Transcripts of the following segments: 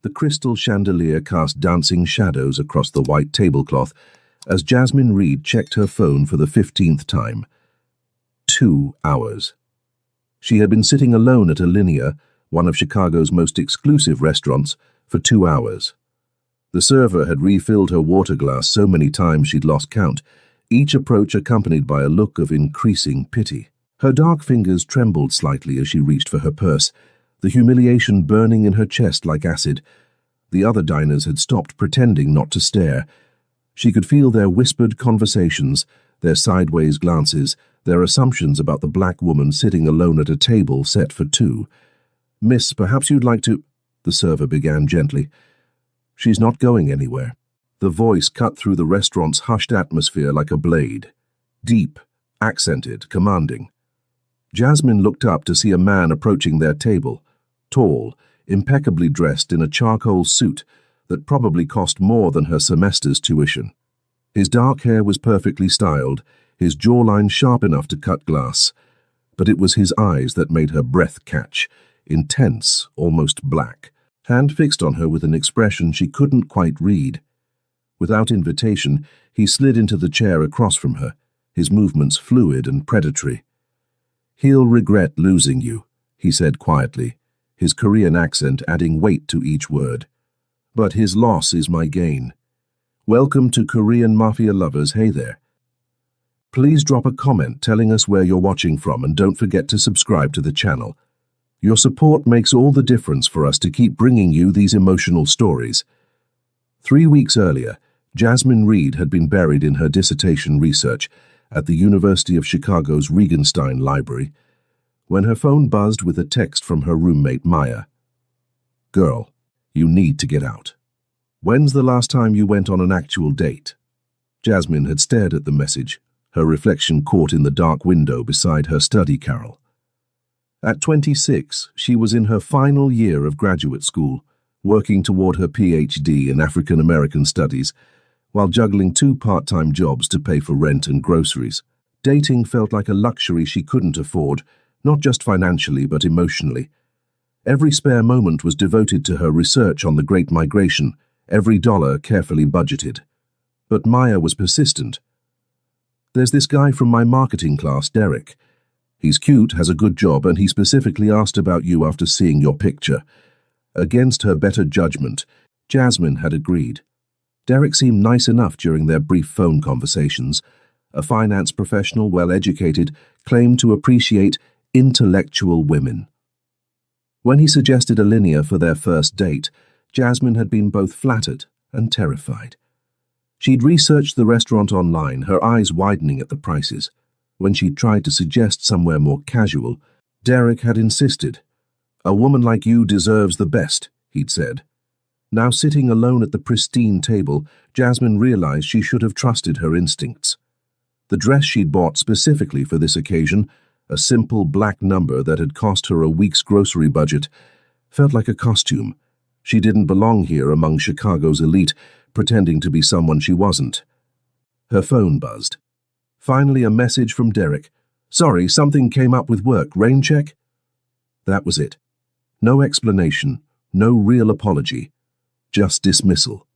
The crystal chandelier cast dancing shadows across the white tablecloth as Jasmine Reed checked her phone for the 15th time. 2 hours. She had been sitting alone at Alinea, one of Chicago's most exclusive restaurants, for 2 hours. The server had refilled her water glass so many times she'd lost count, each approach accompanied by a look of increasing pity. Her dark fingers trembled slightly as she reached for her purse, the humiliation burning in her chest like acid. The other diners had stopped pretending not to stare. She could feel their whispered conversations, their sideways glances, their assumptions about the black woman sitting alone at a table set for 2. "Miss, perhaps you'd like to—" the server began gently. "She's not going anywhere." The voice cut through the restaurant's hushed atmosphere like a blade. Deep, accented, commanding. Jasmine looked up to see a man approaching their table, tall, impeccably dressed in a charcoal suit that probably cost more than her semester's tuition. His dark hair was perfectly styled, his jawline sharp enough to cut glass, but it was his eyes that made her breath catch, intense, almost black, hand fixed on her with an expression she couldn't quite read. Without invitation, he slid into the chair across from her, his movements fluid and predatory. "He'll regret losing you," he said quietly, his Korean accent adding weight to each word. "But his loss is my gain. Welcome to Korean Mafia lovers, hey there. Please drop a comment telling us where you're watching from and don't forget to subscribe to the channel. Your support makes all the difference for us to keep bringing you these emotional stories." 3 weeks earlier, Jasmine Reed had been buried in her dissertation research at the University of Chicago's Regenstein Library, when her phone buzzed with a text from her roommate Maya. "Girl, you need to get out. When's the last time you went on an actual date?" Jasmine had stared at the message, her reflection caught in the dark window beside her study carrel. At 26, she was in her final year of graduate school, working toward her PhD in African American Studies, while juggling 2 part-time jobs to pay for rent and groceries. Dating felt like a luxury she couldn't afford, not just financially but emotionally. Every spare moment was devoted to her research on the Great Migration, every dollar carefully budgeted. But Maya was persistent. "There's this guy from my marketing class, Derek. He's cute, has a good job, and he specifically asked about you after seeing your picture." Against her better judgment, Jasmine had agreed. Derek seemed nice enough during their brief phone conversations. A finance professional, well-educated, claimed to appreciate intellectual women. When he suggested Alinea for their first date, Jasmine had been both flattered and terrified. She'd researched the restaurant online, her eyes widening at the prices. When she'd tried to suggest somewhere more casual, Derek had insisted. "A woman like you deserves the best," he'd said. Now sitting alone at the pristine table, Jasmine realized she should have trusted her instincts. The dress she'd bought specifically for this occasion, a simple black number that had cost her a week's grocery budget, felt like a costume. She didn't belong here among Chicago's elite, pretending to be someone she wasn't. Her phone buzzed. Finally, a message from Derek. "Sorry, something came up with work. Rain check?" That was it. No explanation, no real apology. Just dismissal.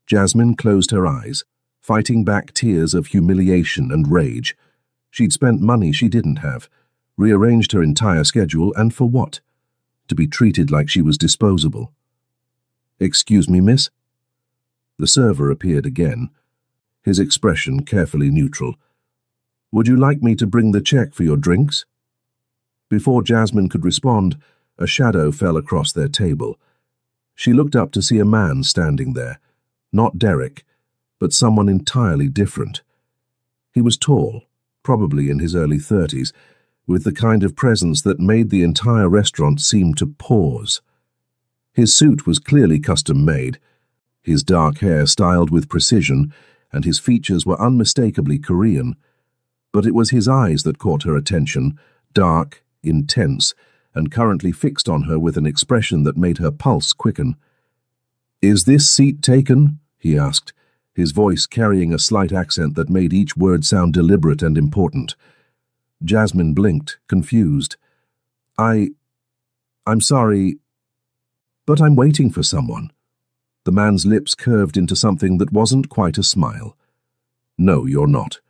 Jasmine closed her eyes, fighting back tears of humiliation and rage. She'd spent money she didn't have, rearranged her entire schedule, and for what? To be treated like she was disposable. "Excuse me, miss?" The server appeared again, his expression carefully neutral. "Would you like me to bring the check for your drinks?" Before Jasmine could respond, a shadow fell across their table. She looked up to see a man standing there, not Derek, but someone entirely different. He was tall, probably in his early 30s, with the kind of presence that made the entire restaurant seem to pause. His suit was clearly custom-made, his dark hair styled with precision, and his features were unmistakably Korean. But it was his eyes that caught her attention, dark, intense, and currently fixed on her with an expression that made her pulse quicken. "Is this seat taken?" he asked, his voice carrying a slight accent that made each word sound deliberate and important. Jasmine blinked, confused. I'm sorry." But I'm waiting for someone. The man's lips curved into something that wasn't quite a smile. No, you're not.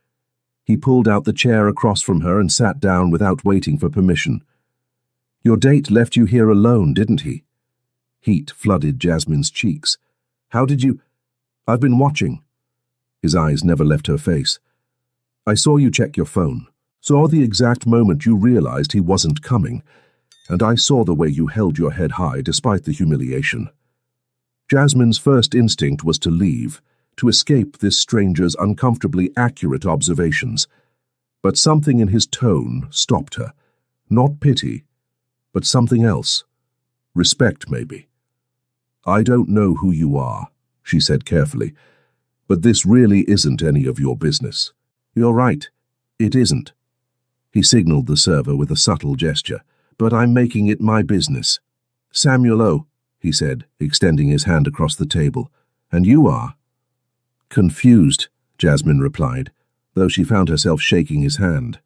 He pulled out the chair across from her and sat down without waiting for permission. Your date left you here alone, didn't he? Heat flooded Jasmine's cheeks. How did you... I've been watching. His eyes never left her face. I saw you check your phone, saw the exact moment you realized he wasn't coming, and I saw the way you held your head high despite the humiliation. Jasmine's first instinct was to leave, to escape this stranger's uncomfortably accurate observations. But something in his tone stopped her. Not pity, but something else. Respect, maybe. I don't know who you are, she said carefully, but this really isn't any of your business. You're right, it isn't. He signaled the server with a subtle gesture, but I'm making it my business. Samuel O., he said, extending his hand across the table. And you are? Confused, Jasmine replied, though she found herself shaking his hand.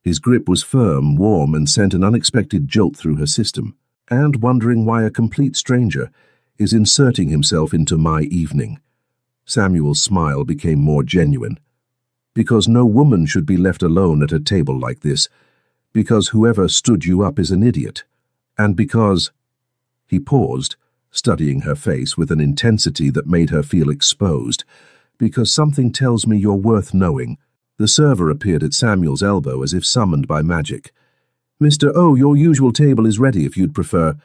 His grip was firm, warm, and sent an unexpected jolt through her system, and wondering why a complete stranger is inserting himself into my evening. Samuel's smile became more genuine. Because no woman should be left alone at a table like this, because whoever stood you up is an idiot, and because... He paused, studying her face with an intensity that made her feel exposed. Because something tells me you're worth knowing. The server appeared at Samuel's elbow as if summoned by magic. Mr. O, your usual table is ready if you'd prefer.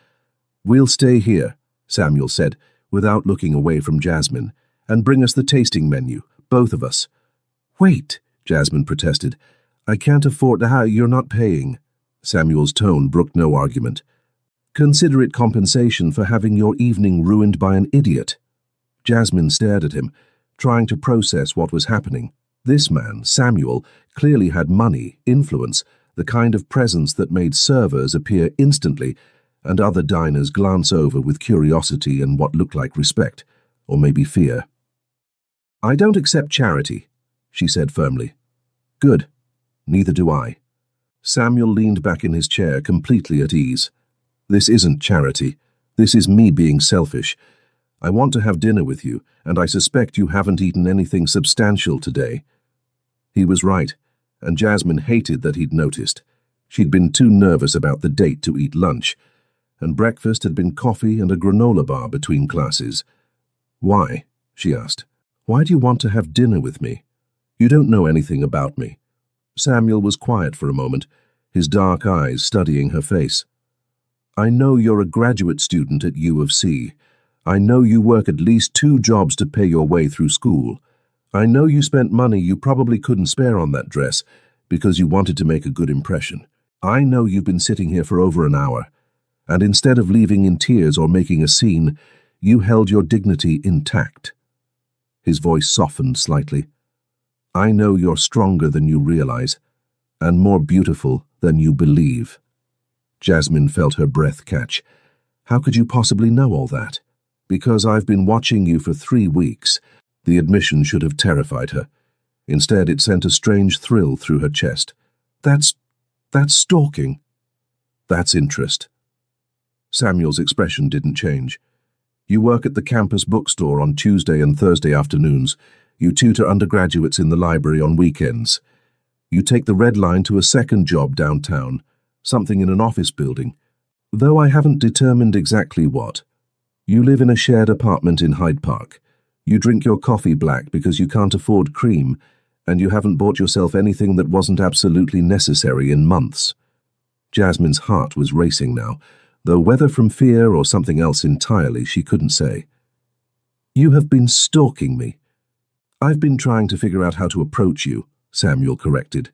We'll stay here, Samuel said, without looking away from Jasmine, and bring us the tasting menu, both of us. Wait, Jasmine protested. I can't afford to you're not paying. Samuel's tone brooked no argument. Consider it compensation for having your evening ruined by an idiot. Jasmine stared at him, trying to process what was happening. This man, Samuel, clearly had money, influence, the kind of presence that made servers appear instantly and other diners glance over with curiosity and what looked like respect, or maybe fear. I don't accept charity, she said firmly. Good. Neither do I. Samuel leaned back in his chair, completely at ease. This isn't charity. This is me being selfish. I want to have dinner with you, and I suspect you haven't eaten anything substantial today. He was right, and Jasmine hated that he'd noticed. She'd been too nervous about the date to eat lunch, and breakfast had been coffee and a granola bar between classes. Why? She asked. Why do you want to have dinner with me? You don't know anything about me. Samuel was quiet for a moment, his dark eyes studying her face. I know you're a graduate student at U of C. I know you work at least 2 jobs to pay your way through school. I know you spent money you probably couldn't spare on that dress because you wanted to make a good impression. I know you've been sitting here for over an hour, and instead of leaving in tears or making a scene, you held your dignity intact. His voice softened slightly. I know you're stronger than you realize, and more beautiful than you believe. Jasmine felt her breath catch. How could you possibly know all that? Because I've been watching you for 3 weeks. The admission should have terrified her. Instead, it sent a strange thrill through her chest. That's stalking. That's interest. Samuel's expression didn't change. You work at the campus bookstore on Tuesday and Thursday afternoons. You tutor undergraduates in the library on weekends. You take the Red Line to a second job downtown, something in an office building, though I haven't determined exactly what. You live in a shared apartment in Hyde Park. You drink your coffee black because you can't afford cream, and you haven't bought yourself anything that wasn't absolutely necessary in months. Jasmine's heart was racing now, though whether from fear or something else entirely she couldn't say. You have been stalking me. I've been trying to figure out how to approach you, Samuel corrected.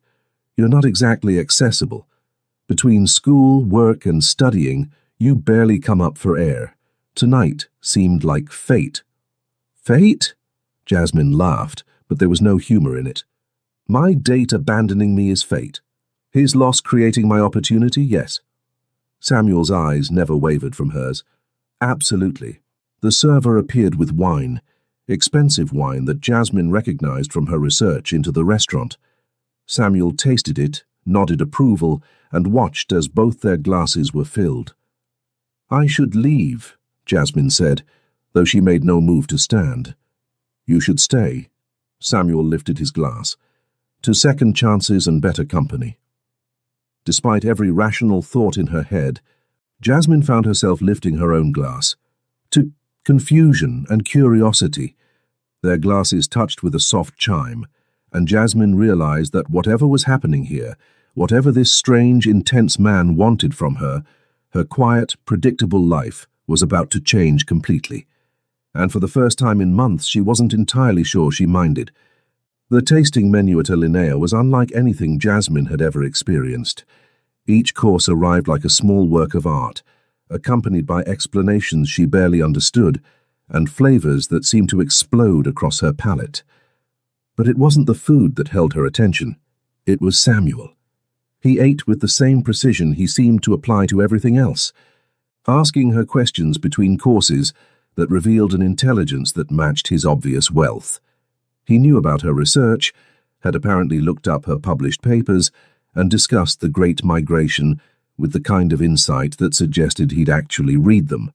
You're not exactly accessible. Between school, work, and studying, you barely come up for air. Tonight seemed like fate. Fate? Jasmine laughed, but there was no humor in it. My date abandoning me is fate. His loss creating my opportunity, yes. Samuel's eyes never wavered from hers. Absolutely. The server appeared with wine, expensive wine that Jasmine recognized from her research into the restaurant. Samuel tasted it, nodded approval, and watched as both their glasses were filled. I should leave, Jasmine said, though she made no move to stand. You should stay. Samuel lifted his glass. To second chances and better company. Despite every rational thought in her head, Jasmine found herself lifting her own glass. To confusion and curiosity. Their glasses touched with a soft chime, and Jasmine realized that whatever was happening here, whatever this strange, intense man wanted from her, her quiet, predictable life was about to change completely. And for the first time in months, she wasn't entirely sure she minded. The tasting menu at Linnea was unlike anything Jasmine had ever experienced. Each course arrived like a small work of art, accompanied by explanations she barely understood, and flavors that seemed to explode across her palate. But it wasn't the food that held her attention. It was Samuel. He ate with the same precision he seemed to apply to everything else, asking her questions between courses that revealed an intelligence that matched his obvious wealth. He knew about her research, had apparently looked up her published papers, and discussed the Great Migration with the kind of insight that suggested he'd actually read them.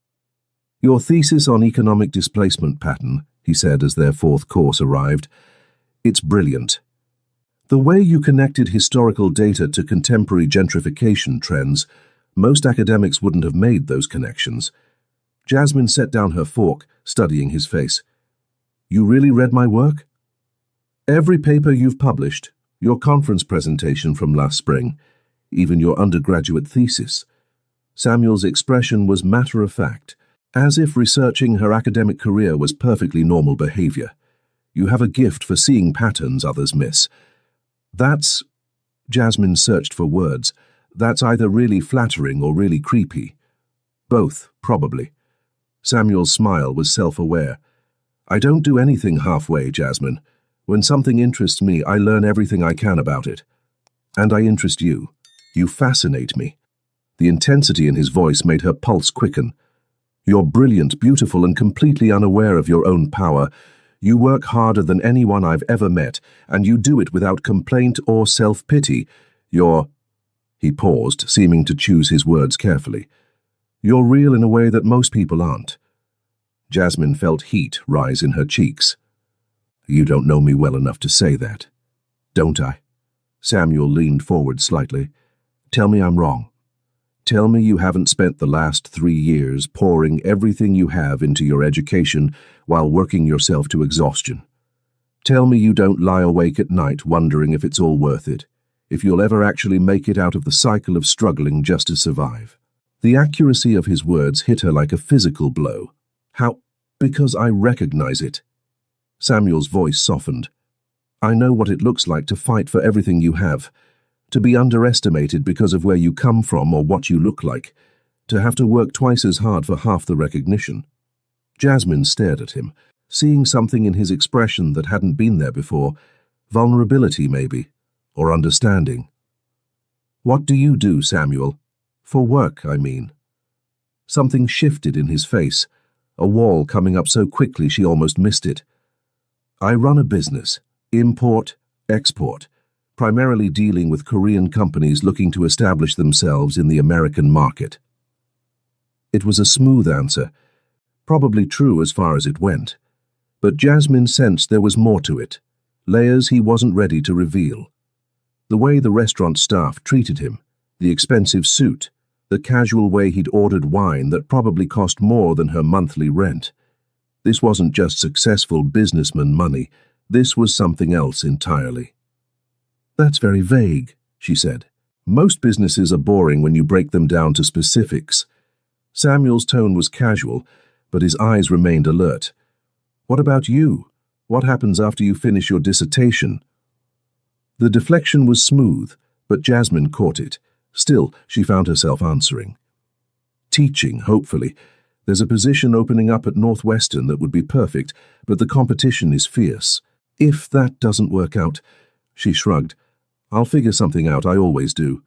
Your thesis on economic displacement pattern, he said as their fourth course arrived. It's brilliant. The way you connected historical data to contemporary gentrification trends, most academics wouldn't have made those connections. Jasmine set down her fork, studying his face. You really read my work? Every paper you've published, your conference presentation from last spring, even your undergraduate thesis. Samuel's expression was matter-of-fact, as if researching her academic career was perfectly normal behavior. You have a gift for seeing patterns others miss. That's, Jasmine searched for words, that's either really flattering or really creepy. Both, probably. Samuel's smile was self-aware. I don't do anything halfway, Jasmine. When something interests me, I learn everything I can about it. And I interest you. You fascinate me. The intensity in his voice made her pulse quicken. You're brilliant, beautiful, and completely unaware of your own power. You work harder than anyone I've ever met, and you do it without complaint or self-pity. He paused, seeming to choose his words carefully. You're real in a way that most people aren't. Jasmine felt heat rise in her cheeks. You don't know me well enough to say that, don't I? Samuel leaned forward slightly. Tell me I'm wrong. Tell me you haven't spent the last 3 years pouring everything you have into your education while working yourself to exhaustion. Tell me you don't lie awake at night wondering if it's all worth it, if you'll ever actually make it out of the cycle of struggling just to survive. The accuracy of his words hit her like a physical blow. How? Because I recognize it. Samuel's voice softened. I know what it looks like to fight for everything you have, to be underestimated because of where you come from or what you look like, to have to work twice as hard for half the recognition. Jasmine stared at him, seeing something in his expression that hadn't been there before, vulnerability maybe, or understanding. What do you do, Samuel? For work, I mean. Something shifted in his face, a wall coming up so quickly she almost missed it. I run a business, import, export, primarily dealing with Korean companies looking to establish themselves in the American market. It was a smooth answer, probably true as far as it went, but Jasmine sensed there was more to it, layers he wasn't ready to reveal. The way the restaurant staff treated him, the expensive suit, the casual way he'd ordered wine that probably cost more than her monthly rent. This wasn't just successful businessman money, this was something else entirely. That's very vague, she said. Most businesses are boring when you break them down to specifics. Samuel's tone was casual, but his eyes remained alert. What about you? What happens after you finish your dissertation? The deflection was smooth, but Jasmine caught it. Still, she found herself answering. Teaching, hopefully. There's a position opening up at Northwestern that would be perfect, but the competition is fierce. If that doesn't work out, she shrugged. I'll figure something out, I always do.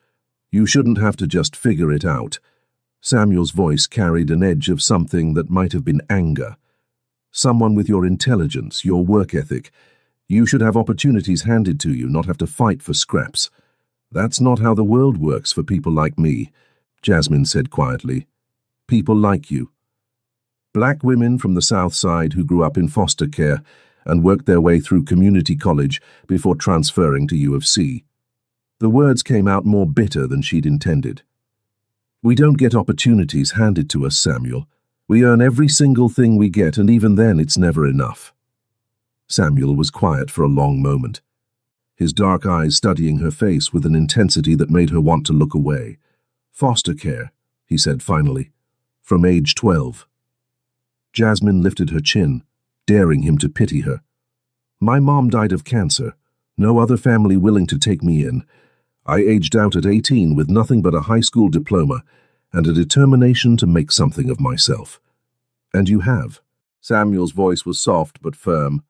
You shouldn't have to just figure it out. Samuel's voice carried an edge of something that might have been anger. Someone with your intelligence, your work ethic. You should have opportunities handed to you, not have to fight for scraps. That's not how the world works for people like me, Jasmine said quietly. People like you. Black women from the South Side who grew up in foster care and worked their way through community college before transferring to U of C. The words came out more bitter than she'd intended. We don't get opportunities handed to us, Samuel. We earn every single thing we get, and even then it's never enough. Samuel was quiet for a long moment, his dark eyes studying her face with an intensity that made her want to look away. Foster care, he said finally, from age 12. Jasmine lifted her chin, daring him to pity her. My mom died of cancer, no other family willing to take me in. I aged out at 18 with nothing but a high school diploma and a determination to make something of myself. And you have. Samuel's voice was soft but firm.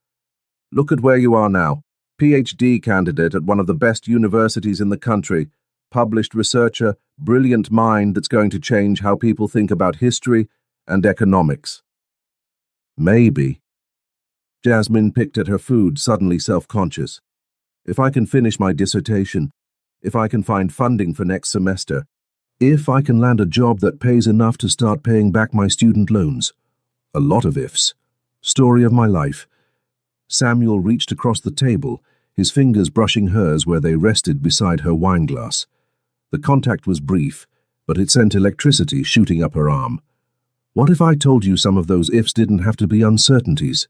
Look at where you are now. PhD candidate at one of the best universities in the country, published researcher, brilliant mind that's going to change how people think about history and economics. Maybe. Jasmine picked at her food, suddenly self-conscious. If I can finish my dissertation, if I can find funding for next semester, if I can land a job that pays enough to start paying back my student loans. A lot of ifs. Story of my life. Samuel reached across the table, his fingers brushing hers where they rested beside her wine glass. The contact was brief, but it sent electricity shooting up her arm. What if I told you some of those ifs didn't have to be uncertainties?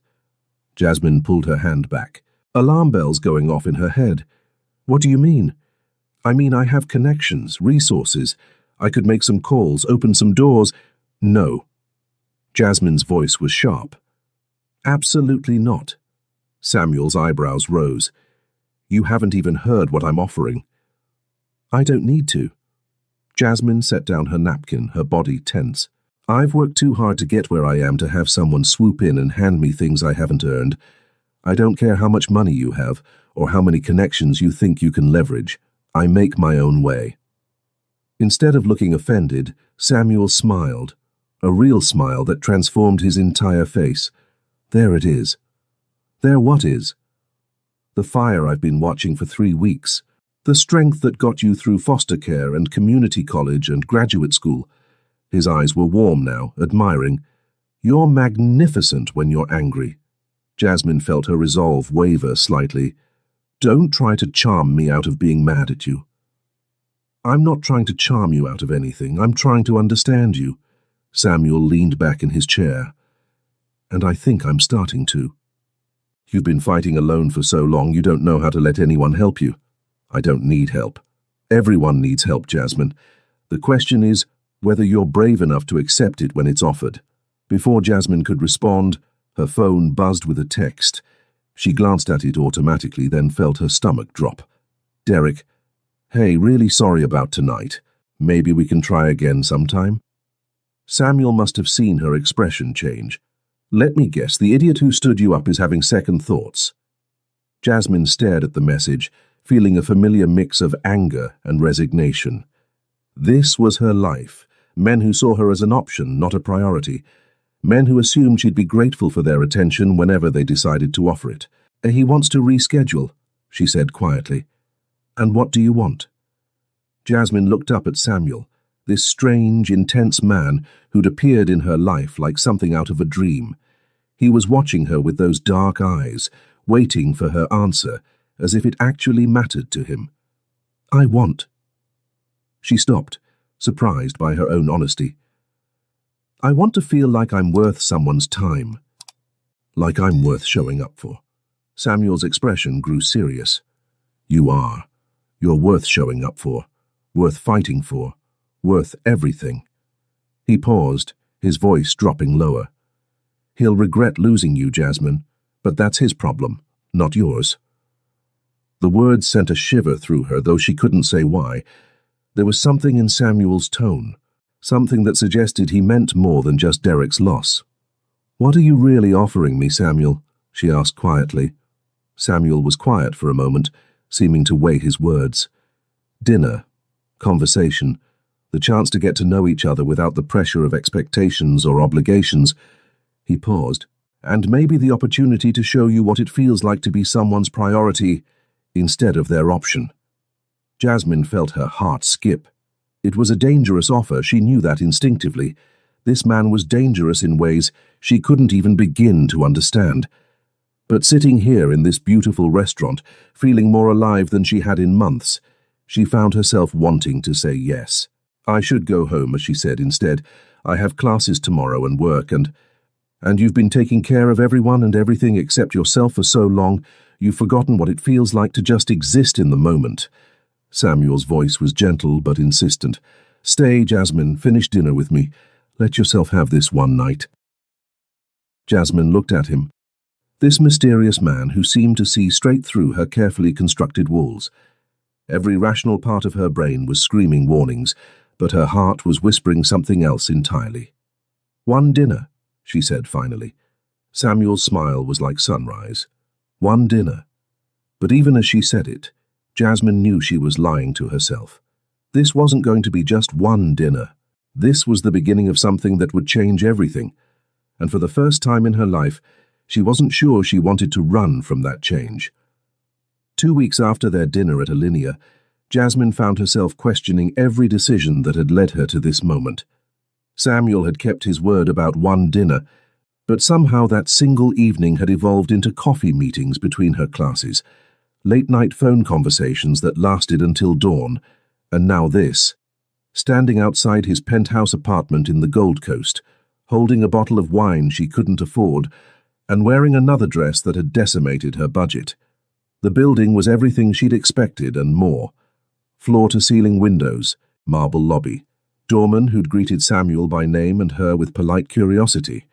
Jasmine pulled her hand back. Alarm bells going off in her head. What do you mean? I mean, I have connections, resources. I could make some calls, open some doors. No. Jasmine's voice was sharp. Absolutely not. Samuel's eyebrows rose. You haven't even heard what I'm offering. I don't need to. Jasmine set down her napkin, her body tense. I've worked too hard to get where I am to have someone swoop in and hand me things I haven't earned. I don't care how much money you have or how many connections you think you can leverage. I make my own way. Instead of looking offended, Samuel smiled, a real smile that transformed his entire face. There it is. There what is? The fire I've been watching for 3 weeks. The strength that got you through foster care and community college and graduate school. His eyes were warm now, admiring. You're magnificent when you're angry. Jasmine felt her resolve waver slightly. Don't try to charm me out of being mad at you. I'm not trying to charm you out of anything. I'm trying to understand you. Samuel leaned back in his chair. And I think I'm starting to. You've been fighting alone for so long you don't know how to let anyone help you. I don't need help. Everyone needs help, Jasmine. The question is whether you're brave enough to accept it when it's offered. Before Jasmine could respond, her phone buzzed with a text. She glanced at it automatically, then felt her stomach drop. Derek, hey, really sorry about tonight. Maybe we can try again sometime? Samuel must have seen her expression change. Let me guess, the idiot who stood you up is having second thoughts. Jasmine stared at the message, feeling a familiar mix of anger and resignation. This was her life. Men who saw her as an option, not a priority. Men who assumed she'd be grateful for their attention whenever they decided to offer it. He wants to reschedule, she said quietly. And what do you want? Jasmine looked up at Samuel, this strange, intense man who'd appeared in her life like something out of a dream. He was watching her with those dark eyes, waiting for her answer, as if it actually mattered to him. I want. She stopped, surprised by her own honesty. I want to feel like I'm worth someone's time. Like I'm worth showing up for. Samuel's expression grew serious. You are. You're worth showing up for. Worth fighting for. Worth everything. He paused, his voice dropping lower. He'll regret losing you, Jasmine, but that's his problem, not yours. The words sent a shiver through her, though she couldn't say why. There was something in Samuel's tone, something that suggested he meant more than just Derek's loss. What are you really offering me, Samuel? She asked quietly. Samuel was quiet for a moment, seeming to weigh his words. Dinner, conversation, the chance to get to know each other without the pressure of expectations or obligations. He paused. And maybe the opportunity to show you what it feels like to be someone's priority instead of their option. Jasmine felt her heart skip. It was a dangerous offer, she knew that instinctively, This man was dangerous in ways she couldn't even begin to understand. But sitting here in this beautiful restaurant, feeling more alive than she had in months, she found herself wanting to say yes. "I should go home," as she said instead. "I have classes tomorrow and work, and you've been taking care of everyone and everything except yourself for so long, you've forgotten what it feels like to just exist in the moment." Samuel's voice was gentle but insistent. "Stay, Jasmine, finish dinner with me. Let yourself have this one night." Jasmine looked at him. This mysterious man who seemed to see straight through her carefully constructed walls. Every rational part of her brain was screaming warnings, but her heart was whispering something else entirely. "One dinner," she said finally. Samuel's smile was like sunrise. One dinner. But even as she said it, Jasmine knew she was lying to herself. This wasn't going to be just one dinner. This was the beginning of something that would change everything. And for the first time in her life, she wasn't sure she wanted to run from that change. 2 weeks after their dinner at Alinea, Jasmine found herself questioning every decision that had led her to this moment. Samuel had kept his word about one dinner, but somehow that single evening had evolved into coffee meetings between her classes, late-night phone conversations that lasted until dawn, and now this. Standing outside his penthouse apartment in the Gold Coast, holding a bottle of wine she couldn't afford, and wearing another dress that had decimated her budget. The building was everything she'd expected and more. Floor-to-ceiling windows, marble lobby, doorman who'd greeted Samuel by name and her with polite curiosity.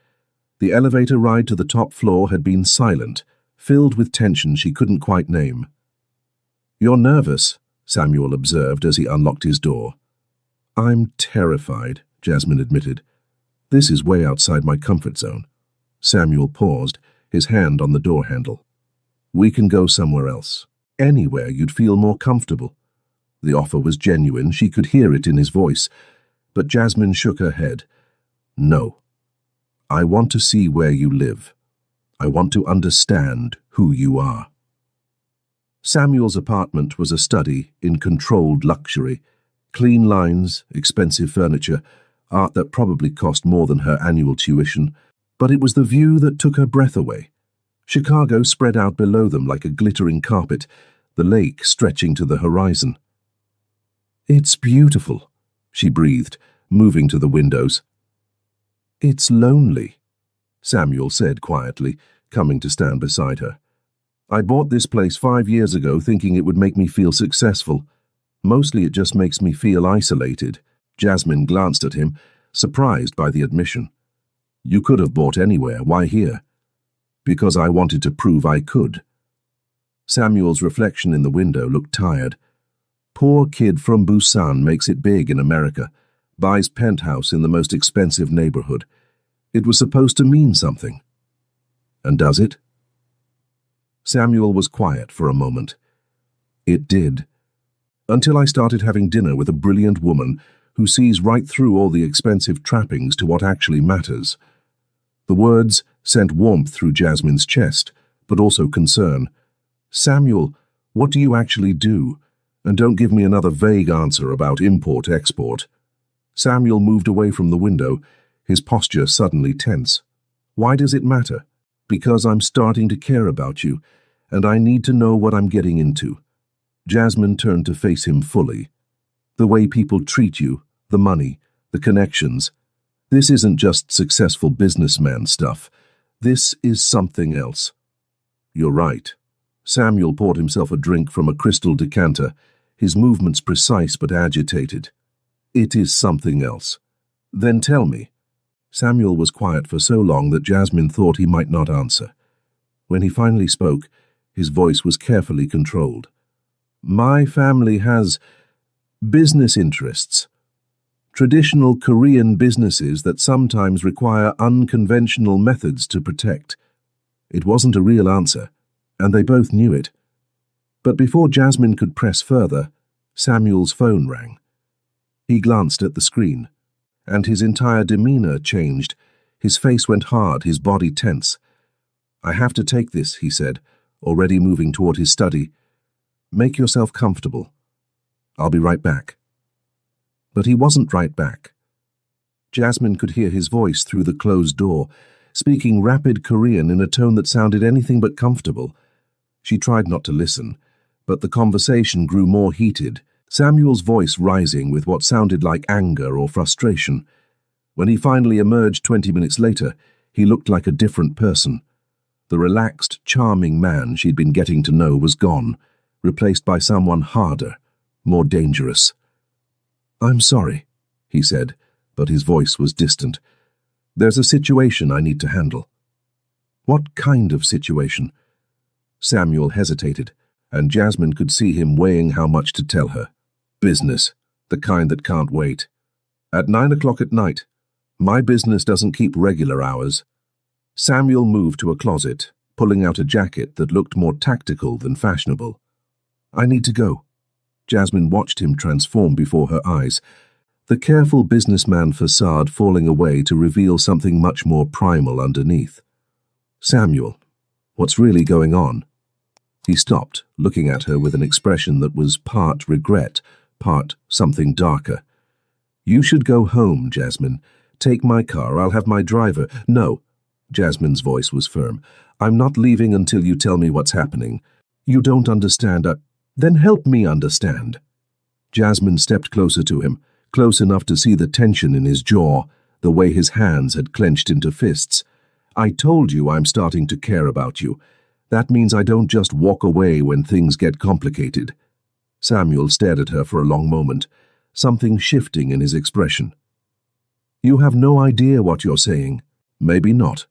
The elevator ride to the top floor had been silent, filled with tension she couldn't quite name. "You're nervous," Samuel observed as he unlocked his door. "I'm terrified," Jasmine admitted. "This is way outside my comfort zone." Samuel paused, his hand on the door handle. "We can go somewhere else. Anywhere you'd feel more comfortable." The offer was genuine, she could hear it in his voice, but Jasmine shook her head. "No. I want to see where you live. I want to understand who you are." Samuel's apartment was a study in controlled luxury. Clean lines, expensive furniture, art that probably cost more than her annual tuition, but it was the view that took her breath away. Chicago spread out below them like a glittering carpet, the lake stretching to the horizon. "It's beautiful," she breathed, moving to the windows. "It's lonely," Samuel said quietly, coming to stand beside her. "I bought this place 5 years ago thinking it would make me feel successful. Mostly it just makes me feel isolated." Jasmine glanced at him, surprised by the admission. "You could have bought anywhere. Why here?" "Because I wanted to prove I could." Samuel's reflection in the window looked tired. Poor kid from Busan makes it big in America, buys penthouse in the most expensive neighborhood. It was supposed to mean something. And does it? Samuel was quiet for a moment. It did. Until I started having dinner with a brilliant woman who sees right through all the expensive trappings to what actually matters. The words sent warmth through Jasmine's chest, but also concern. "Samuel, what do you actually do? And don't give me another vague answer about import-export." Samuel moved away from the window, his posture suddenly tense. "Why does it matter?" "Because I'm starting to care about you, and I need to know what I'm getting into." Jasmine turned to face him fully. "The way people treat you, the money, the connections. This isn't just successful businessman stuff. This is something else." "You're right." Samuel poured himself a drink from a crystal decanter, his movements precise but agitated. "It is something else." "Then tell me." Samuel was quiet for so long that Jasmine thought he might not answer. When he finally spoke, his voice was carefully controlled. "My family has business interests. Traditional Korean businesses that sometimes require unconventional methods to protect." It wasn't a real answer, and they both knew it. But before Jasmine could press further, Samuel's phone rang. He glanced at the screen, and his entire demeanor changed. His face went hard, his body tense. "I have to take this," he said, already moving toward his study. "Make yourself comfortable. I'll be right back." But he wasn't right back. Jasmine could hear his voice through the closed door, speaking rapid Korean in a tone that sounded anything but comfortable. She tried not to listen, but the conversation grew more heated, Samuel's voice rising with what sounded like anger or frustration. When he finally emerged 20 minutes later, he looked like a different person. The relaxed, charming man she'd been getting to know was gone, replaced by someone harder, more dangerous. "I'm sorry," he said, but his voice was distant. "There's a situation I need to handle." "What kind of situation?" Samuel hesitated, and Jasmine could see him weighing how much to tell her. "Business, the kind that can't wait. At 9 o'clock at night. My business doesn't keep regular hours." Samuel moved to a closet, pulling out a jacket that looked more tactical than fashionable. "I need to go." Jasmine watched him transform before her eyes, the careful businessman facade falling away to reveal something much more primal underneath. "Samuel, what's really going on?" He stopped, looking at her with an expression that was part regret, part something darker. "You should go home, Jasmine. Take my car, I'll have my driver—" "No." Jasmine's voice was firm. "I'm not leaving until you tell me what's happening. You don't understand. Then help me understand." Jasmine stepped closer to him, close enough to see the tension in his jaw, the way his hands had clenched into fists. "I told you I'm starting to care about you. That means I don't just walk away when things get complicated." Samuel stared at her for a long moment, something shifting in his expression. "You have no idea what you're saying. Maybe not.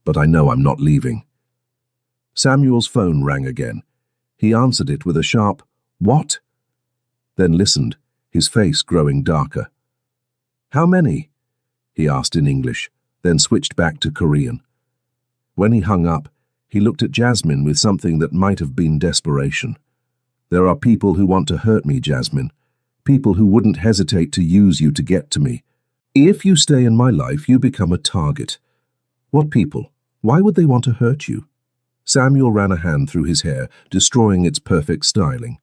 But I know I'm not leaving." Samuel's phone rang again. He answered it with a sharp, "What?" Then listened, his face growing darker. "How many?" he asked in English, then switched back to Korean. When he hung up, he looked at Jasmine with something that might have been desperation. "There are people who want to hurt me, Jasmine. People who wouldn't hesitate to use you to get to me. If you stay in my life, you become a target." "What people? Why would they want to hurt you?" Samuel ran a hand through his hair, destroying its perfect styling.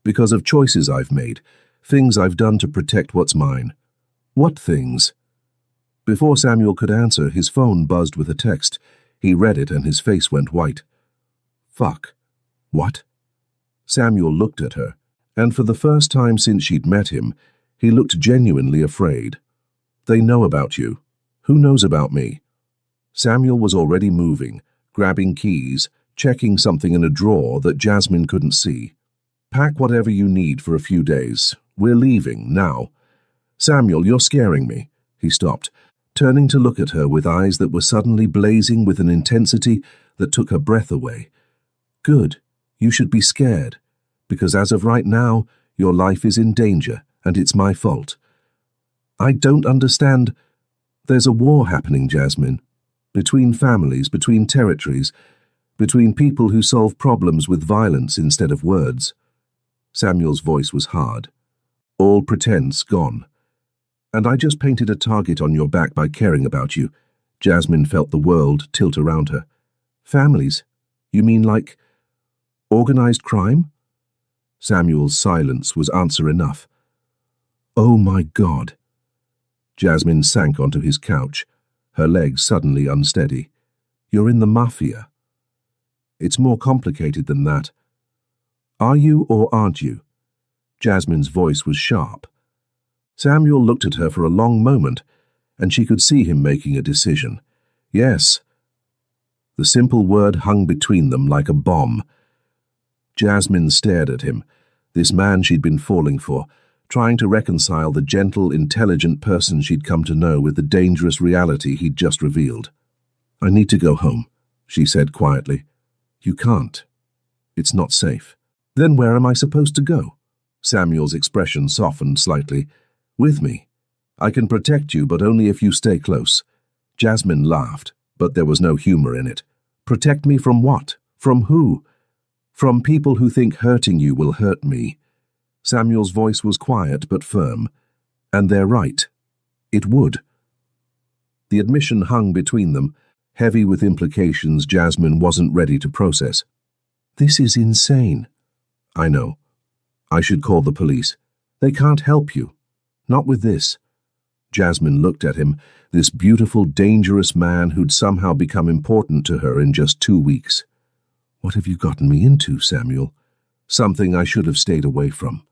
"Because of choices I've made, things I've done to protect what's mine." "What things?" Before Samuel could answer, his phone buzzed with a text. He read it and his face went white. "Fuck. What?" Samuel looked at her, and for the first time since she'd met him, he looked genuinely afraid. "They know about you. Who knows about me?" Samuel was already moving, grabbing keys, checking something in a drawer that Jasmine couldn't see. "Pack whatever you need for a few days. We're leaving, now." "Samuel, you're scaring me." He stopped, turning to look at her with eyes that were suddenly blazing with an intensity that took her breath away. "Good. You should be scared, because as of right now, your life is in danger, and it's my fault." "I don't understand." "There's a war happening, Jasmine. Between families, between territories, between people who solve problems with violence instead of words." Samuel's voice was hard. "All pretense gone. And I just painted a target on your back by caring about you." Jasmine felt the world tilt around her. "Families? You mean like organized crime?" Samuel's silence was answer enough. "Oh my God." Jasmine sank onto his couch, her legs suddenly unsteady. "You're in the Mafia." "It's more complicated than that." "Are you or aren't you?" Jasmine's voice was sharp. Samuel looked at her for a long moment, and she could see him making a decision. "Yes." The simple word hung between them like a bomb. Jasmine stared at him, this man she'd been falling for, trying to reconcile the gentle, intelligent person she'd come to know with the dangerous reality he'd just revealed. "I need to go home," she said quietly. "You can't. It's not safe." "Then where am I supposed to go?" Samuel's expression softened slightly. "With me. I can protect you, but only if you stay close." Jasmine laughed, but there was no humor in it. "Protect me from what? From who?" "From people who think hurting you will hurt me." Samuel's voice was quiet but firm. "And they're right. It would." The admission hung between them, heavy with implications Jasmine wasn't ready to process. "This is insane." "I know. I should call the police." "They can't help you. Not with this." Jasmine looked at him, this beautiful, dangerous man who'd somehow become important to her in just 2 weeks. "What have you gotten me into, Samuel?" "Something I should have stayed away from."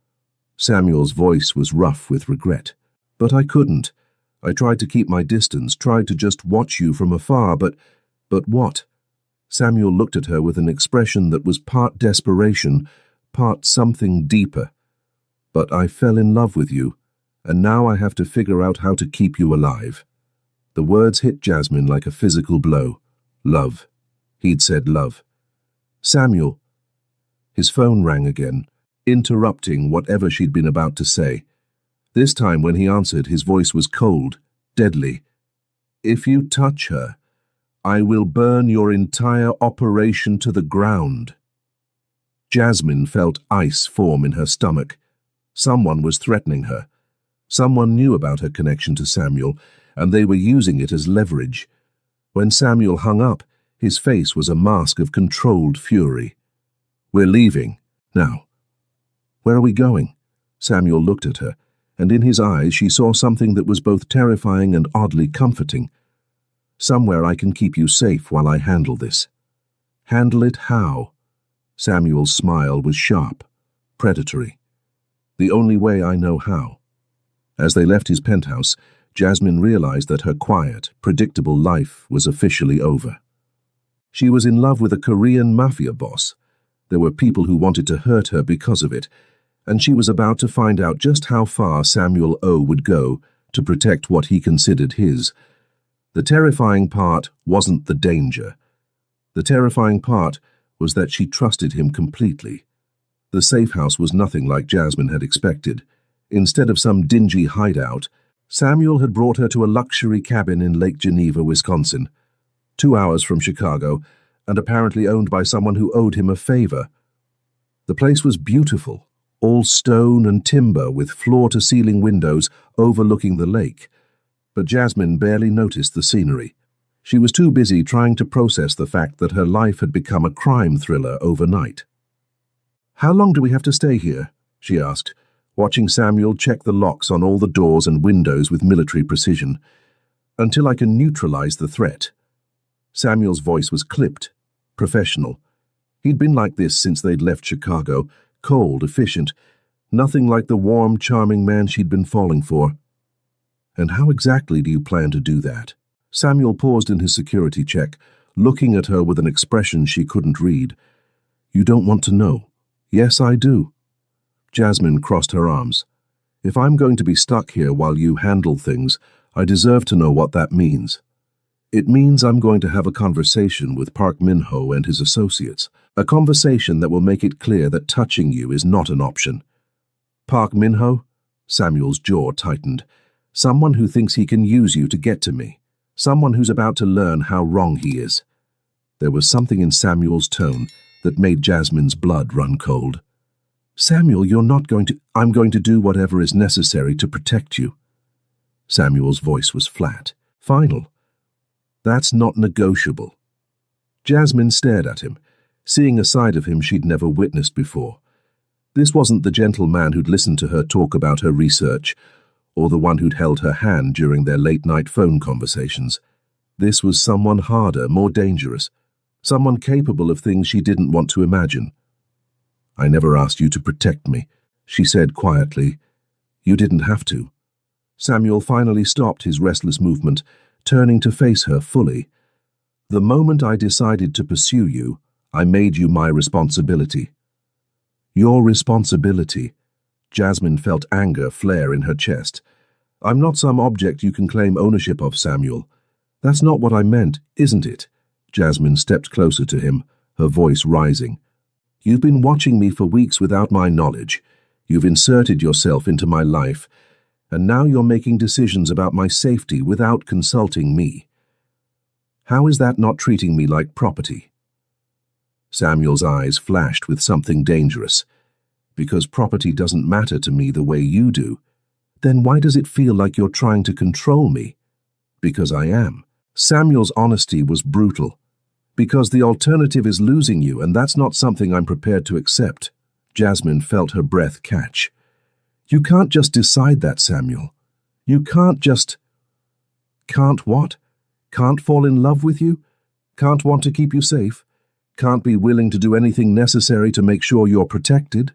Samuel's voice was rough with regret. "But I couldn't. I tried to keep my distance, tried to just watch you from afar, but what?" Samuel looked at her with an expression that was part desperation, part something deeper. "But I fell in love with you, and now I have to figure out how to keep you alive." The words hit Jasmine like a physical blow. Love. He'd said love. "Samuel." His phone rang again, interrupting whatever she'd been about to say. This time when he answered, his voice was cold, deadly. "If you touch her, I will burn your entire operation to the ground." Jasmine felt ice form in her stomach. Someone was threatening her. Someone knew about her connection to Samuel, and they were using it as leverage. When Samuel hung up, his face was a mask of controlled fury. "We're leaving. Now." "Where are we going?" Samuel looked at her, and in his eyes she saw something that was both terrifying and oddly comforting. "Somewhere I can keep you safe while I handle this." "Handle it how?" Samuel's smile was sharp, predatory. "The only way I know how." As they left his penthouse, Jasmine realized that her quiet, predictable life was officially over. She was in love with a Korean Mafia boss. There were people who wanted to hurt her because of it, and she was about to find out just how far Samuel O. would go to protect what he considered his. The terrifying part wasn't the danger. The terrifying part was that she trusted him completely. The safe house was nothing like Jasmine had expected. Instead of some dingy hideout, Samuel had brought her to a luxury cabin in Lake Geneva, Wisconsin, 2 hours from Chicago, and apparently owned by someone who owed him a favor. The place was beautiful, all stone and timber with floor-to-ceiling windows overlooking the lake. But Jasmine barely noticed the scenery. She was too busy trying to process the fact that her life had become a crime thriller overnight. "How long do we have to stay here?" she asked, watching Samuel check the locks on all the doors and windows with military precision. "Until I can neutralize the threat." Samuel's voice was clipped, professional. He'd been like this since they'd left Chicago, cold, efficient, nothing like the warm, charming man she'd been falling for. "And how exactly do you plan to do that?" Samuel paused in his security check, looking at her with an expression she couldn't read. "You don't want to know." "Yes, I do." Jasmine crossed her arms. "If I'm going to be stuck here while you handle things, I deserve to know what that means. It means I'm going to have a conversation with Park Min-ho and his associates, a conversation that will make it clear that touching you is not an option." "Park Min-ho?" Samuel's jaw tightened. "Someone who thinks he can use you to get to me. Someone who's about to learn how wrong he is." There was something in Samuel's tone that made Jasmine's blood run cold. "Samuel, you're not going to— I'm going to do whatever is necessary to protect you." Samuel's voice was flat, final. "That's not negotiable." Jasmine stared at him, seeing a side of him she'd never witnessed before. This wasn't the gentle man who'd listened to her talk about her research, or the one who'd held her hand during their late-night phone conversations. This was someone harder, more dangerous, someone capable of things she didn't want to imagine. "I never asked you to protect me," she said quietly. "You didn't have to." Samuel finally stopped his restless movement, turning to face her fully. "The moment I decided to pursue you, I made you my responsibility." "Your responsibility?" Jasmine felt anger flare in her chest. "I'm not some object you can claim ownership of, Samuel. That's not what I meant, isn't it?" Jasmine stepped closer to him, her voice rising. "You've been watching me for weeks without my knowledge. You've inserted yourself into my life, and now you're making decisions about my safety without consulting me. How is that not treating me like property?" Samuel's eyes flashed with something dangerous. "Because property doesn't matter to me the way you do. Then why does it feel like you're trying to control me?" "Because I am." Samuel's honesty was brutal. "Because the alternative is losing you, and that's not something I'm prepared to accept." Jasmine felt her breath catch. "You can't just decide that, Samuel. You can't just... Can't what? Can't fall in love with you? Can't want to keep you safe? Can't be willing to do anything necessary to make sure you're protected?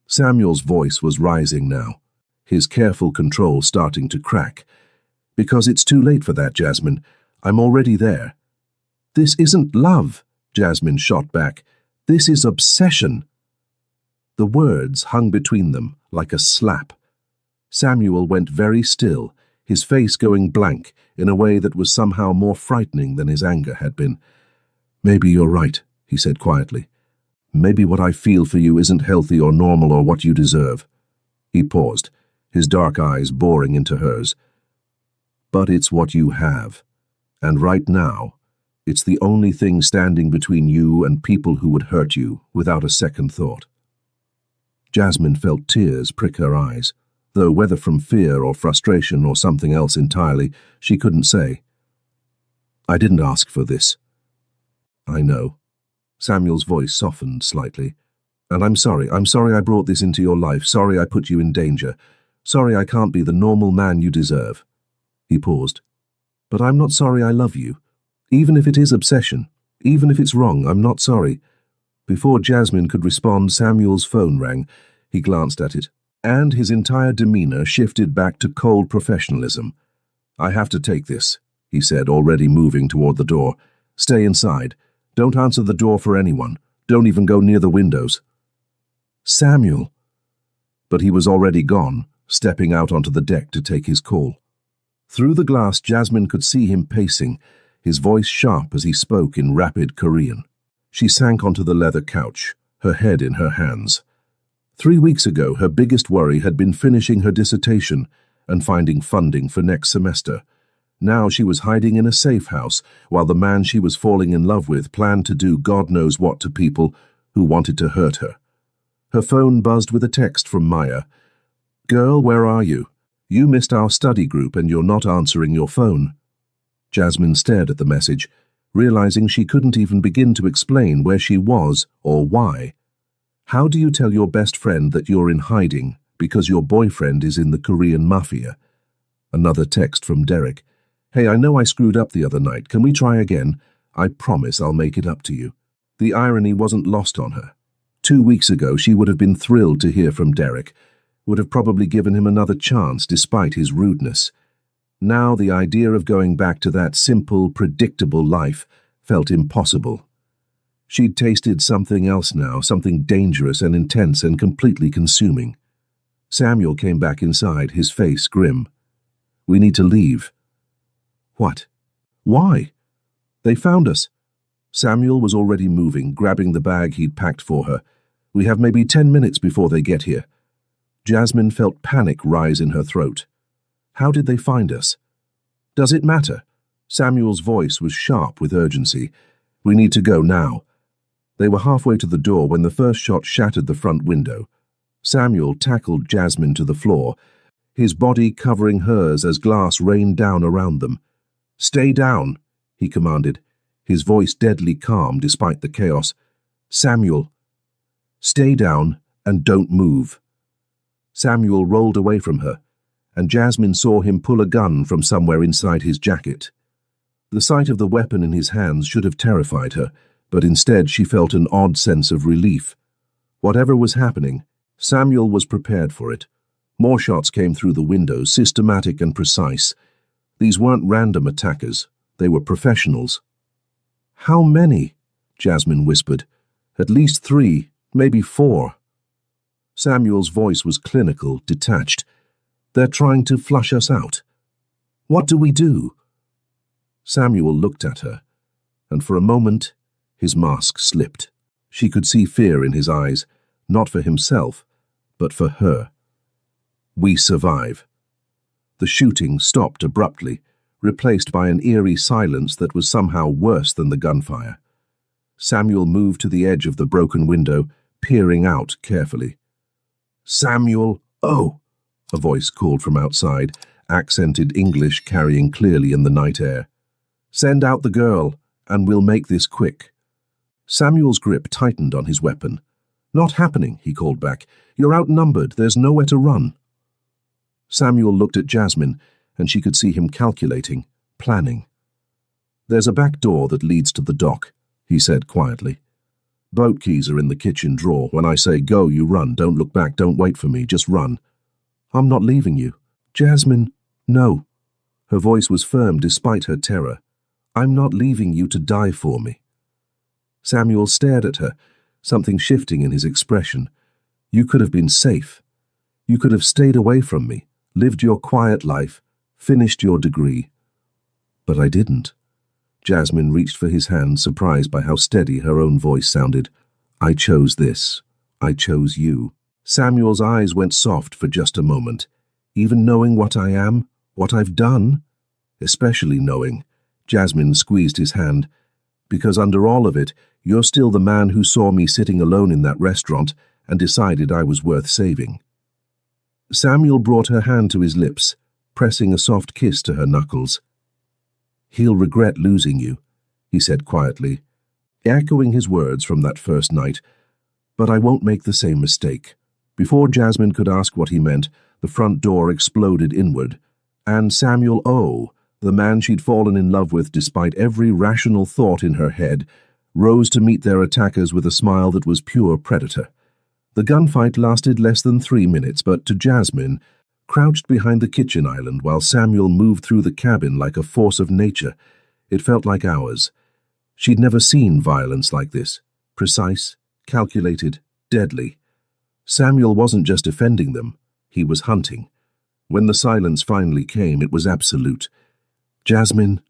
Samuel's voice was rising now, his careful control starting to crack. Because it's too late for that, Jasmine. I'm already there. This isn't love, Jasmine shot back. This is obsession. The words hung between them like a slap. Samuel went very still, his face going blank in a way that was somehow more frightening than his anger had been. Maybe you're right, he said quietly. Maybe what I feel for you isn't healthy or normal or what you deserve. He paused, his dark eyes boring into hers. But it's what you have. And right now, it's the only thing standing between you and people who would hurt you without a second thought. Jasmine felt tears prick her eyes, though whether from fear or frustration or something else entirely, she couldn't say. I didn't ask for this. I know. Samuel's voice softened slightly. And I'm sorry I brought this into your life, sorry I put you in danger, sorry I can't be the normal man you deserve. He paused. But I'm not sorry I love you. Even if it is obsession, even if it's wrong, I'm not sorry. Before Jasmine could respond, Samuel's phone rang. He glanced at it, and his entire demeanor shifted back to cold professionalism. I have to take this, he said, already moving toward the door. Stay inside. Don't answer the door for anyone. Don't even go near the windows. Samuel. But he was already gone, stepping out onto the deck to take his call. Through the glass, Jasmine could see him pacing, his voice sharp as he spoke in rapid Korean. She sank onto the leather couch, her head in her hands. 3 weeks ago, her biggest worry had been finishing her dissertation and finding funding for next semester. Now she was hiding in a safe house while the man she was falling in love with planned to do God knows what to people who wanted to hurt her. Her phone buzzed with a text from Maya. Girl, where are you? You missed our study group and you're not answering your phone. Jasmine stared at the message, realizing she couldn't even begin to explain where she was or why. How do you tell your best friend that you're in hiding because your boyfriend is in the Korean Mafia? Another text from Derek. Hey, I know I screwed up the other night. Can we try again? I promise I'll make it up to you. The irony wasn't lost on her. 2 weeks ago, she would have been thrilled to hear from Derek, would have probably given him another chance despite his rudeness. Now the idea of going back to that simple, predictable life felt impossible. She'd tasted something else now, something dangerous and intense and completely consuming. Samuel came back inside, his face grim. We need to leave. What? Why? They found us. Samuel was already moving, grabbing the bag he'd packed for her. We have maybe 10 minutes before they get here. Jasmine felt panic rise in her throat. How did they find us? Does it matter? Samuel's voice was sharp with urgency. We need to go now. They were halfway to the door when the first shot shattered the front window. Samuel tackled Jasmine to the floor, his body covering hers as glass rained down around them. Stay down, he commanded, his voice deadly calm despite the chaos. Samuel. Stay down and don't move. Samuel rolled away from her, and Jasmine saw him pull a gun from somewhere inside his jacket. The sight of the weapon in his hands should have terrified her, but instead she felt an odd sense of relief. Whatever was happening, Samuel was prepared for it. More shots came through the windows, systematic and precise. These weren't random attackers. They were professionals. How many? Jasmine whispered. At least 3, maybe 4. Samuel's voice was clinical, detached. They're trying to flush us out. What do we do? Samuel looked at her, and for a moment, his mask slipped. She could see fear in his eyes, not for himself, but for her. We survive. The shooting stopped abruptly, replaced by an eerie silence that was somehow worse than the gunfire. Samuel moved to the edge of the broken window, peering out carefully. Samuel, oh! A voice called from outside, accented English carrying clearly in the night air. Send out the girl, and we'll make this quick. Samuel's grip tightened on his weapon. Not happening, he called back. You're outnumbered. There's nowhere to run. Samuel looked at Jasmine, and she could see him calculating, planning. "There's a back door that leads to the dock," he said quietly. "Boat keys are in the kitchen drawer. When I say go, you run. Don't look back, don't wait for me, just run." "I'm not leaving you." "Jasmine, no." Her voice was firm despite her terror. "I'm not leaving you to die for me." Samuel stared at her, something shifting in his expression. "You could have been safe. You could have stayed away from me, lived your quiet life, finished your degree." "But I didn't." Jasmine reached for his hand, surprised by how steady her own voice sounded. "I chose this. I chose you." Samuel's eyes went soft for just a moment. "Even knowing what I am, what I've done?" "Especially knowing." Jasmine squeezed his hand. "Because under all of it, you're still the man who saw me sitting alone in that restaurant and decided I was worth saving." Samuel brought her hand to his lips, pressing a soft kiss to her knuckles. "He'll regret losing you," he said quietly, echoing his words from that first night. "But I won't make the same mistake." Before Jasmine could ask what he meant, the front door exploded inward, and Samuel O., the man she'd fallen in love with despite every rational thought in her head, rose to meet their attackers with a smile that was pure predator. The gunfight lasted less than 3 minutes, but to Jasmine, crouched behind the kitchen island while Samuel moved through the cabin like a force of nature, it felt like hours. She'd never seen violence like this. Precise, calculated, deadly. Samuel wasn't just defending them, he was hunting. When the silence finally came, it was absolute. "Jasmine,"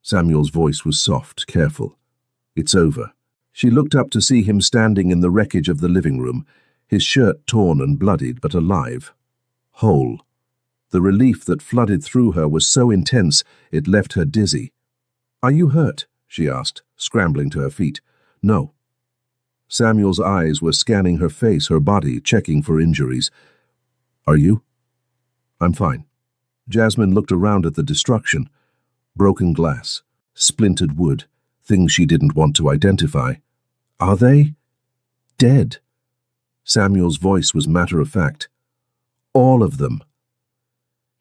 Samuel's voice was soft, careful. "It's over." She looked up to see him standing in the wreckage of the living room, his shirt torn and bloodied, but alive. Whole. The relief that flooded through her was so intense it left her dizzy. "Are you hurt?" she asked, scrambling to her feet. "No." Samuel's eyes were scanning her face, her body, checking for injuries. "Are you?" "I'm fine." Jasmine looked around at the destruction. Broken glass, splintered wood, things she didn't want to identify. "Are they dead?" Samuel's voice was matter-of-fact. "All of them."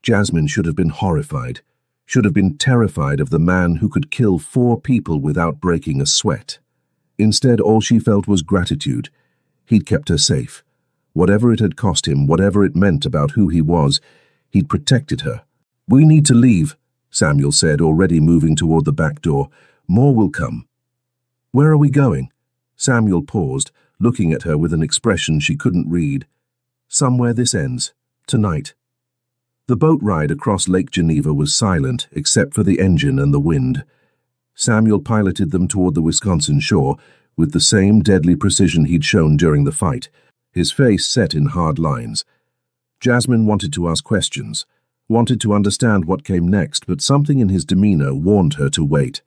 Jasmine should have been horrified, should have been terrified of the man who could kill 4 people without breaking a sweat. Instead, all she felt was gratitude. He'd kept her safe. Whatever it had cost him, whatever it meant about who he was, he'd protected her. "We need to leave," Samuel said, already moving toward the back door. "More will come." "Where are we going?" Samuel paused, looking at her with an expression she couldn't read. "Somewhere this ends. Tonight." The boat ride across Lake Geneva was silent, except for the engine and the wind. Samuel piloted them toward the Wisconsin shore with the same deadly precision he'd shown during the fight, his face set in hard lines. Jasmine wanted to ask questions, wanted to understand what came next, but something in his demeanor warned her to wait.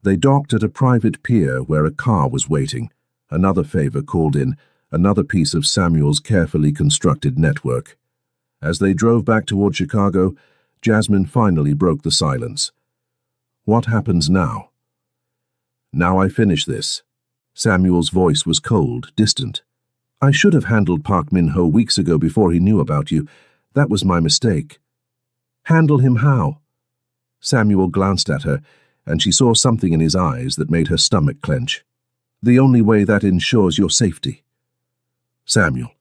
They docked at a private pier where a car was waiting, another favor called in, another piece of Samuel's carefully constructed network. As they drove back toward Chicago, Jasmine finally broke the silence. "What happens now?" "Now I finish this." Samuel's voice was cold, distant. "I should have handled Park Min-ho weeks ago before he knew about you. That was my mistake." "Handle him how?" Samuel glanced at her, and she saw something in his eyes that made her stomach clench. "The only way that ensures your safety." "Samuel,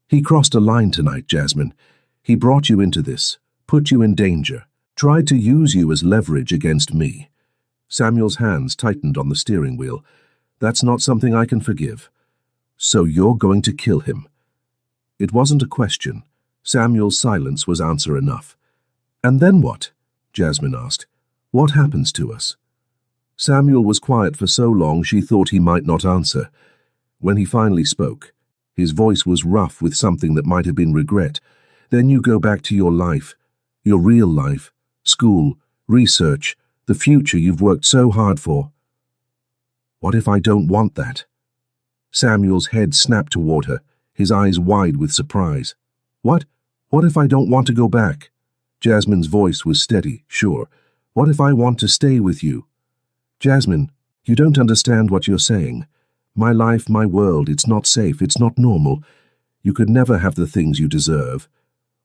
he crossed a line tonight, Jasmine. He brought you into this, put you in danger, tried to use you as leverage against me." Samuel's hands tightened on the steering wheel. "That's not something I can forgive. So you're going to kill him." It wasn't a question. Samuel's silence was answer enough. "And then what?" Jasmine asked. "What happens to us?" Samuel was quiet for so long she thought he might not answer. When he finally spoke, his voice was rough with something that might have been regret. "Then you go back to your life, your real life, school, research, the future you've worked so hard for." "What if I don't want that?" Samuel's head snapped toward her, his eyes wide with surprise. "What? What if I don't want to go back?" Jasmine's voice was steady, sure. "What if I want to stay with you?" "Jasmine, you don't understand what you're saying. My life, my world, it's not safe, it's not normal. You could never have the things you deserve.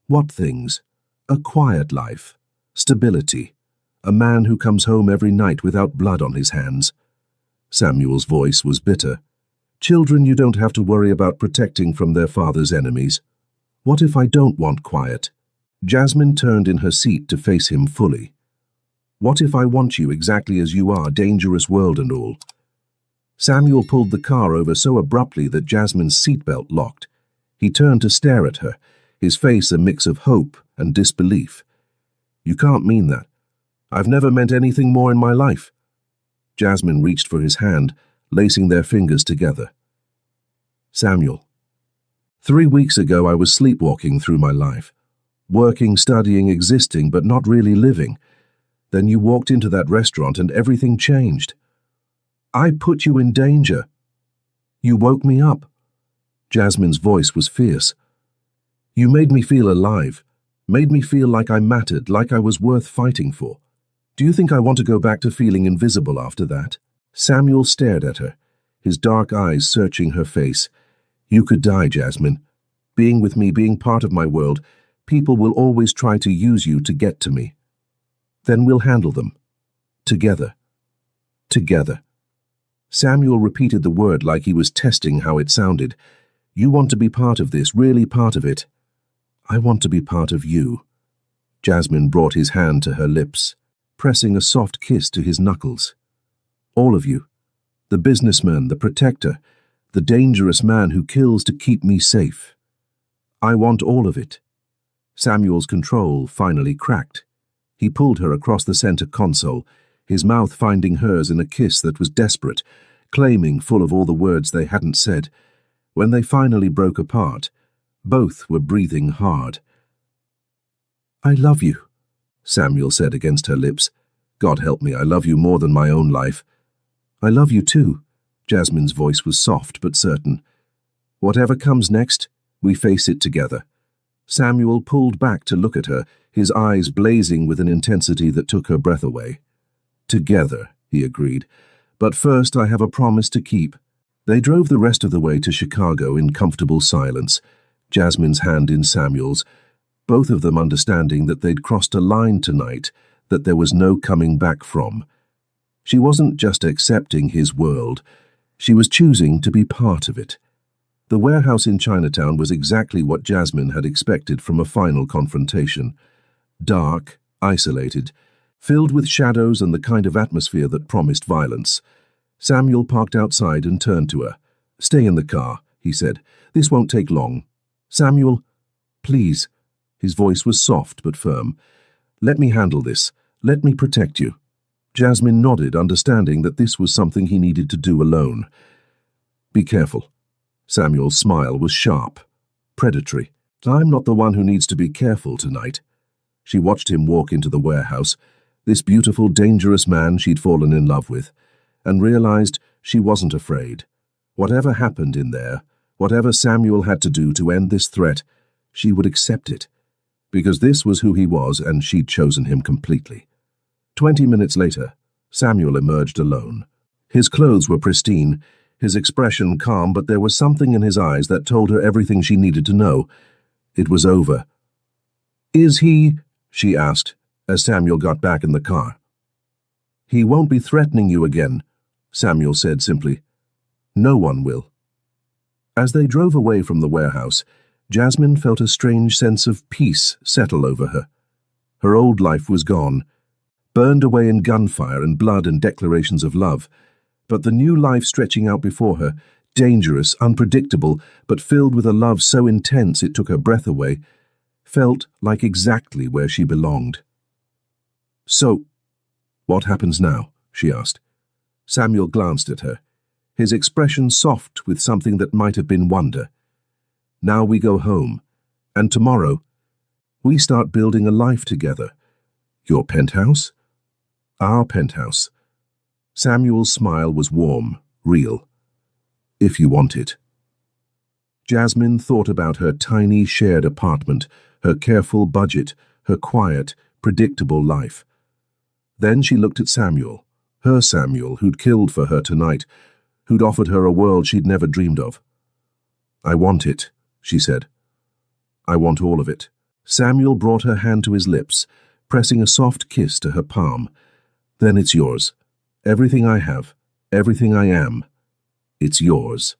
What things? A quiet life, stability, a man who comes home every night without blood on his hands. Samuel's voice was bitter. Children you don't have to worry about protecting from their father's enemies. What if I don't want quiet? Jasmine turned in her seat to face him fully. What if I want you exactly as you are, dangerous world and all? Samuel pulled the car over so abruptly that Jasmine's seatbelt locked. He turned to stare at her, his face a mix of hope and disbelief. You can't mean that. I've never meant anything more in my life. Jasmine reached for his hand, lacing their fingers together. Samuel. 3 weeks ago I was sleepwalking through my life. Working, studying, existing, but not really living. Then you walked into that restaurant and everything changed. I put you in danger. You woke me up. Jasmine's voice was fierce. You made me feel alive, made me feel like I mattered, like I was worth fighting for. Do you think I want to go back to feeling invisible after that? Samuel stared at her, his dark eyes searching her face. You could die, Jasmine. Being with me, being part of my world, people will always try to use you to get to me. Then we'll handle them. Together. Together. Samuel repeated the word like he was testing how it sounded. You want to be part of this, really part of it. I want to be part of you. Jasmine brought his hand to her lips, pressing a soft kiss to his knuckles. All of you. The businessman, the protector, the dangerous man who kills to keep me safe. I want all of it. Samuel's control finally cracked. He pulled her across the center console, his mouth finding hers in a kiss that was desperate, claiming full of all the words they hadn't said. When they finally broke apart, both were breathing hard. I love you, Samuel said against her lips. God help me, I love you more than my own life. I love you too. Jasmine's voice was soft but certain. Whatever comes next, we face it together. Samuel pulled back to look at her, his eyes blazing with an intensity that took her breath away. Together, he agreed. But first I have a promise to keep. They drove the rest of the way to Chicago in comfortable silence, Jasmine's hand in Samuel's, both of them understanding that they'd crossed a line tonight that there was no coming back from. She wasn't just accepting his world, she was choosing to be part of it. The warehouse in Chinatown was exactly what Jasmine had expected from a final confrontation. Dark, isolated, filled with shadows and the kind of atmosphere that promised violence. Samuel parked outside and turned to her. Stay in the car, he said. This won't take long. Samuel, please. His voice was soft but firm. Let me handle this. Let me protect you. Jasmine nodded, understanding that this was something he needed to do alone. Be careful. Samuel's smile was sharp, predatory. I'm not the one who needs to be careful tonight. She watched him walk into the warehouse, this beautiful, dangerous man she'd fallen in love with, and realized she wasn't afraid. Whatever happened in there, whatever Samuel had to do to end this threat, she would accept it, because this was who he was and she'd chosen him completely. 20 minutes later, Samuel emerged alone. His clothes were pristine, his expression calm, but there was something in his eyes that told her everything she needed to know. It was over. Is he? She asked, as Samuel got back in the car. He won't be threatening you again, Samuel said simply. No one will. As they drove away from the warehouse, Jasmine felt a strange sense of peace settle over her. Her old life was gone, burned away in gunfire and blood and declarations of love, but the new life stretching out before her, dangerous, unpredictable, but filled with a love so intense it took her breath away, felt like exactly where she belonged. So, what happens now? She asked. Samuel glanced at her, his expression soft with something that might have been wonder. Now we go home, and tomorrow, we start building a life together. Your penthouse? Our penthouse. Samuel's smile was warm, real. If you want it. Jasmine thought about her tiny shared apartment, her careful budget, her quiet, predictable life. Then she looked at Samuel, her Samuel who'd killed for her tonight, who'd offered her a world she'd never dreamed of. I want it, she said. I want all of it. Samuel brought her hand to his lips, pressing a soft kiss to her palm. Then it's yours. Everything I have, everything I am, it's yours.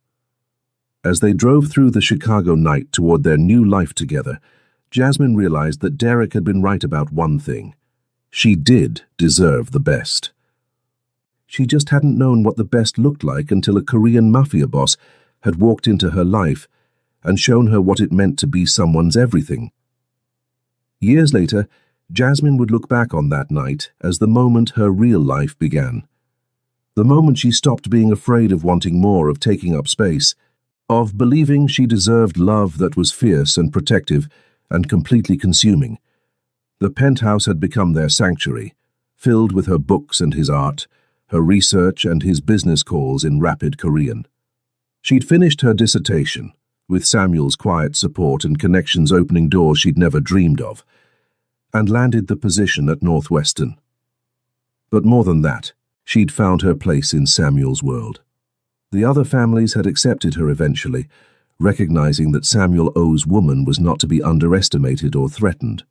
As they drove through the Chicago night toward their new life together, Jasmine realized that Derek had been right about one thing. She did deserve the best. She just hadn't known what the best looked like until a Korean Mafia boss had walked into her life and shown her what it meant to be someone's everything. Years later, Jasmine would look back on that night as the moment her real life began. The moment she stopped being afraid of wanting more, of taking up space, of believing she deserved love that was fierce and protective and completely consuming. The penthouse had become their sanctuary, filled with her books and his art, her research and his business calls in rapid Korean. She'd finished her dissertation, with Samuel's quiet support and connections opening doors she'd never dreamed of, and landed the position at Northwestern. But more than that, she'd found her place in Samuel's world. The other families had accepted her eventually, recognizing that Samuel O's woman was not to be underestimated or threatened.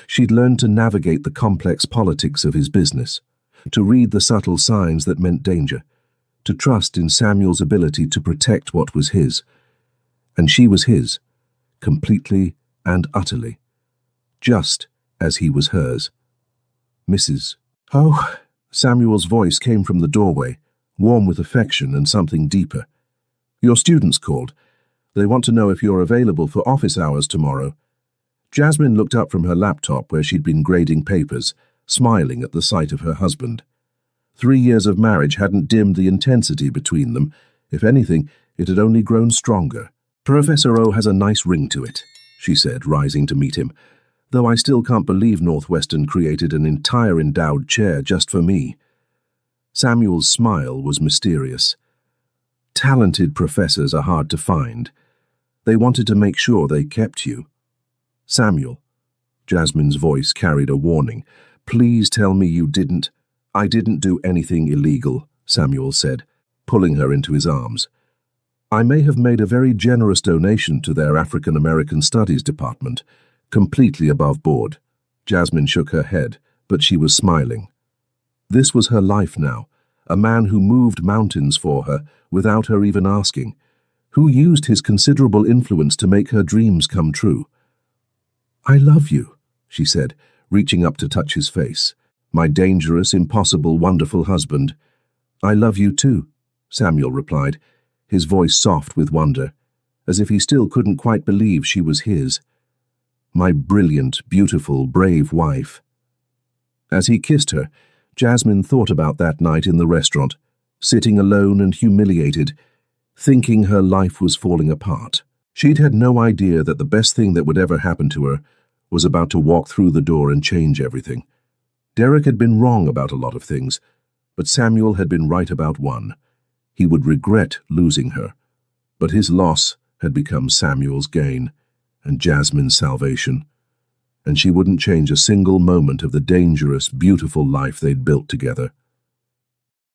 She'd learned to navigate the complex politics of his business, to read the subtle signs that meant danger, to trust in Samuel's ability to protect what was his. And she was his, completely and utterly, just as he was hers. Mrs. Oh, Samuel's voice came from the doorway, warm with affection and something deeper. Your students called. They want to know if you're available for office hours tomorrow. Jasmine looked up from her laptop where she'd been grading papers, smiling at the sight of her husband. 3 years of marriage hadn't dimmed the intensity between them. If anything, it had only grown stronger. Professor O has a nice ring to it, she said, rising to meet him, though I still can't believe Northwestern created an entire endowed chair just for me. Samuel's smile was mysterious. Talented professors are hard to find. They wanted to make sure they kept you. Samuel, Jasmine's voice carried a warning. Please tell me you didn't. I didn't do anything illegal, Samuel said, pulling her into his arms. I may have made a very generous donation to their African American Studies department, completely above board. Jasmine shook her head, but she was smiling. This was her life now, a man who moved mountains for her without her even asking, who used his considerable influence to make her dreams come true. I love you, she said, reaching up to touch his face. My dangerous, impossible, wonderful husband. I love you too, Samuel replied, his voice soft with wonder, as if he still couldn't quite believe she was his. My brilliant, beautiful, brave wife. As he kissed her, Jasmine thought about that night in the restaurant, sitting alone and humiliated, thinking her life was falling apart. She'd had no idea that the best thing that would ever happen to her was about to walk through the door and change everything. Derek had been wrong about a lot of things, but Samuel had been right about one. He would regret losing her, but his loss had become Samuel's gain and Jasmine's salvation, and she wouldn't change a single moment of the dangerous, beautiful life they'd built together.